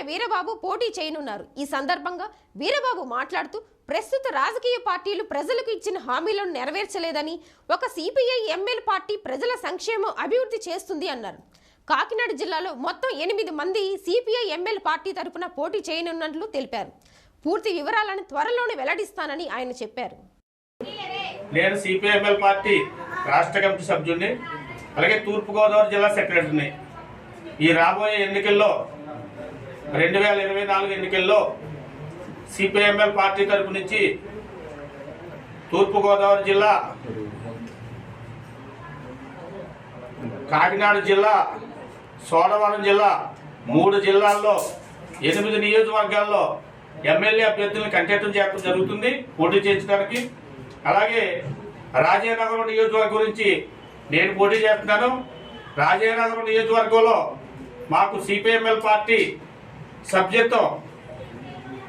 వీరబాబు పోటీ చేయనున్నారు. ఈ సందర్భంగా వీరబాబు మాట్లాడుతూ ప్రస్తుత రాజకీయ పార్టీలు ప్రజలకు ఇచ్చిన హామీలను నెరవేర్చలేదని, ఒక సిపిఐ ఎంఎల్ పార్టీ ప్రజల సంక్షేమం అభివృద్ధి చేస్తుంది అన్నారు. కాకినాడ జిల్లాలో మొత్తం 8 మంది సిపిఐ ఎంఎల్ పార్టీ తరపున పోటీ చేయనున్నట్లు తెలిపారు. పూర్తి వివరాలను త్వరలోనే వెల్లడిస్తానని ఆయన చెప్పారు. నేను సిపిఐ ఎంఎల్ పార్టీ రాష్ట్ర కమిటీ సభ్యుడిని, అలాగే తూర్పుగోదావరి జిల్లా సెక్రటరీని. ఈ రాబోయే ఎన్నికల్లో 2024 ఎన్నికల్లో సిపిఐఎంఎల్ పార్టీ తరపు నుంచి తూర్పుగోదావరి జిల్లా, కాకినాడ జిల్లా, సోడవరం జిల్లా 3 జిల్లాల్లో 8 నియోజకవర్గాల్లో ఎమ్మెల్యే అభ్యర్థులను కంటెస్టం చేయడం జరుగుతుంది పోటీ చేయించడానికి. అలాగే రాజానగరం నియోజకవర్గం గురించి నేను పోటీ చేస్తున్నాను. రాజానగరం నియోజకవర్గంలో మాకు సిపిఐఎంఎల్ పార్టీ సభ్యత్వం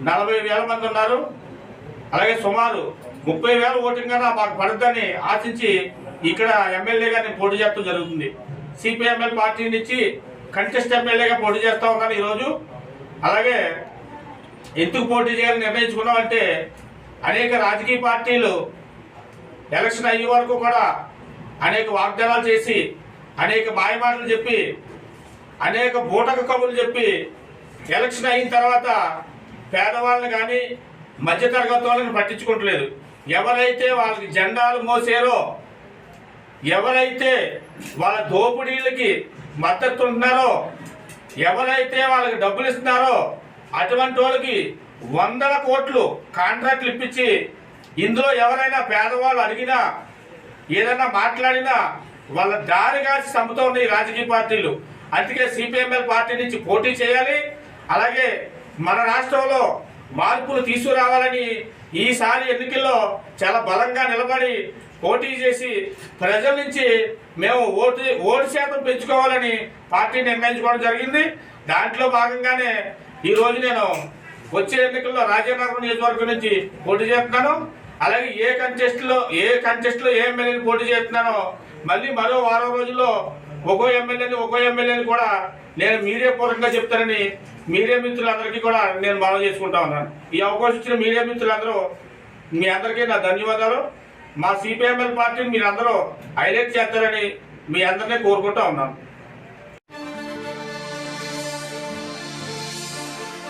40,000 మంది ఉన్నారు. అలాగే సుమారు 30,000 ఓటింగ్ కన్నా మాకు పడుతుందని ఆశించి ఇక్కడ ఎమ్మెల్యేగా నేను పోటీ చేయడం జరుగుతుంది. సిపిఐఎంఎల్ పార్టీ నుంచి కంటెస్ట్ ఎమ్మెల్యేగా పోటీ చేస్తూ ఉన్నాను ఈరోజు. అలాగే ఎందుకు పోటీ చేయాలని నిర్ణయించుకున్నామంటే, అనేక రాజకీయ పార్టీలు ఎలక్షన్ అయ్యే వరకు కూడా అనేక వాగ్దానాలు చేసి, అనేక మాయమాటలు చెప్పి, అనేక బూటక కబుర్లు చెప్పి ఎలక్షన్ అయిన తర్వాత పేదవాళ్ళని కానీ మధ్యతరగతి వాళ్ళని పట్టించుకోవట్లేదు. ఎవరైతే వాళ్ళకి జెండాలు మోసారో, ఎవరైతే వాళ్ళ దోపిడీలకి మద్దతు ఉంటున్నారో, ఎవరైతే వాళ్ళకి డబ్బులు ఇస్తున్నారో అటువంటి వాళ్ళకి 100 కోట్లు కాంట్రాక్ట్లు ఇప్పించి, ఇందులో ఎవరైనా పేదవాళ్ళు అడిగినా ఏదైనా మాట్లాడినా వాళ్ళ దారిగా చంపుతూ ఉన్నాయి రాజకీయ పార్టీలు. అందుకే సిపిఐఎంఎల్ పార్టీ నుంచి పోటీ చేయాలి. అలాగే మన రాష్ట్రంలో మార్పులు తీసుకురావాలని ఈసారి ఎన్నికల్లో చాలా బలంగా నిలబడి పోటీ చేసి ప్రజల నుంచి మేము ఓటు శాతం పెంచుకోవాలని పార్టీ నిర్ణయించుకోవడం జరిగింది. దాంట్లో భాగంగానే ఈరోజు నేను వచ్చే ఎన్నికల్లో రాజానగరం నియోజకవర్గం నుంచి పోటీ చేస్తున్నాను. అలాగే ఏ కంటెస్ట్లో ఏ ఎమ్మెల్యేని పోటీ చేస్తున్నానో మళ్ళీ మరో వారం రోజుల్లో ఒక్కో ఎమ్మెల్యేని కూడా నేను మీడియా పూర్వకంగా చెప్తానని మీడియా మిత్రులందరికీ కూడా నేను మనవి చేసుకుంటా ఉన్నాను. ఈ అవకాశం ఇచ్చిన మీడియా మిత్రులందరూ మీ అందరికీ నా ధన్యవాదాలు. మా సిపిఐఎంఎల్ పార్టీని మీరందరూ హైలైట్ చేస్తారని మీ అందరినీ కోరుకుంటా ఉన్నాను.